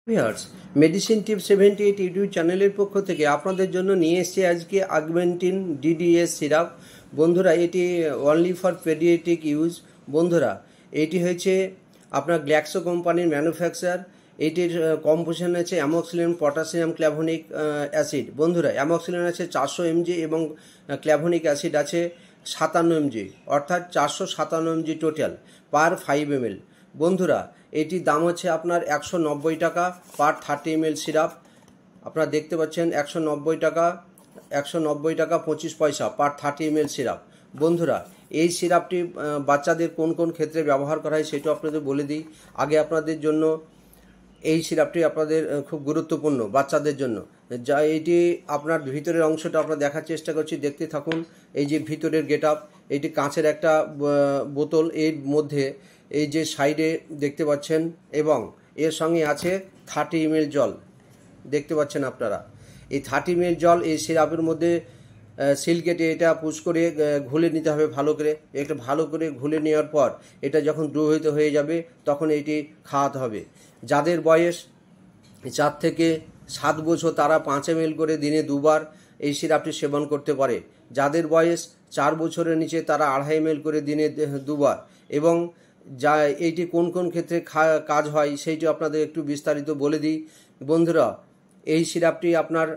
Viewers, medicine টিপ 78 YouTube চ্যানেলের পক্ষ থেকে আপনাদের জন্য নিয়ে এসেছি আজকে আগমেন্টিন ডিডিএস সিরাপ। বন্ধুরা, এটি অনলি ফর পেডিয়াট্রিক ইউজ। বন্ধুরা, এটি হয়েছে আপনার গ্ল্যাক্সো কোম্পানির ম্যানুফ্যাকচার। এটির কম্পোজিশন আছে অ্যামোক্সিলিন, পটাশিয়াম, ক্ল্যাভোনিক অ্যাসিড। বন্ধুরা, অ্যামোক্সিলিন আছে 400 mg এবং ক্ল্যাভোনিক অ্যাসিড আছে 57 mg, অর্থাৎ 457 mg টোটাল পার 5 ml। বন্ধুরা, এটির দাম হচ্ছে আপনার 190 টাকা পার 30 ml সিরাপ। আপনারা দেখতে পাচ্ছেন 190 টাকা 25 পয়সা পার 30 ml সিরাপ। বন্ধুরা, এই সিরাপটি বাচ্চাদের কোন কোন ক্ষেত্রে ব্যবহার করা হয় সেটা আপনাদের বলে দিই। আগে আপনাদের জন্য এই সিরাপটি আপনাদের খুব গুরুত্বপূর্ণ বাচ্চাদের জন্য। যা এটি আপনার ভিতরের অংশটা আপনারা দেখার চেষ্টা করছি, দেখতে থাকুন। এই যে ভিতরের গেট আপ, এটি কাঁচের একটা বোতল, এর মধ্যে এই যে সাইডে দেখতে পাচ্ছেন, এবং এর সঙ্গে আছে 30 ml জল। দেখতে পাচ্ছেন আপনারা এই 30 ml জল এই সিরাপের মধ্যে সিল কেটে এটা পুশ করে ঘুলে নিতে হবে ভালো করে। এটা ভালো করে ঘুলে নেওয়ার পর এটা যখন দ্রবীভূত হয়ে যাবে তখন এটি খাওয়াতে হবে। যাদের বয়স 4 থেকে 7 বছর তারা 5 ml করে দিনে 2 বার এই সিরাপটি সেবন করতে পারে। যাদের বয়স 4 বছরের নিচে তারা 2.5 ml করে দিনে 2 বার। এবং যা এইটি কোন কোন ক্ষেত্রে কাজ হয় সেইটি আপনাদের একটু বিস্তারিত বলে দিই। বন্ধুরা, এই সিরাপটি আপনার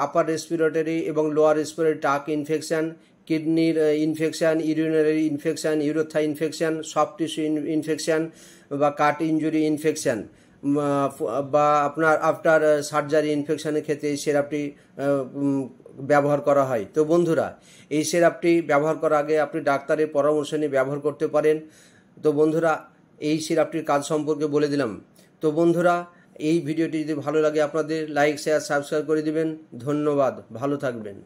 আপার রেসপিরেটরি এবং লোয়ার রেসপিরেটরি ট্র্যাক্ট ইনফেকশান, কিডনির ইনফেকশান, ইউরিনারি ইনফেকশান, ইউরোথাই ইনফেকশান, সফট টিস্যু ইনফেকশান বা কাট ইনজুরি ইনফেকশান বা আপনার আফটার সার্জারি ইনফেকশানের ক্ষেত্রে এই সিরাপটি ব্যবহার করা হয়। তো বন্ধুরা, এই সিরাপটি ব্যবহার করার আগে আপনি ডাক্তারের পরামর্শ নিয়ে ব্যবহার করতে পারেন। তো বন্ধুরা, এই সিরাপটির কাজ সম্পর্কে বলে দিলাম। তো বন্ধুরা, এই ভিডিওটি যদি ভালো লাগে আপনাদের লাইক, শেয়ার, সাবস্ক্রাইব করে দিবেন। ধন্যবাদ, ভালো থাকবেন।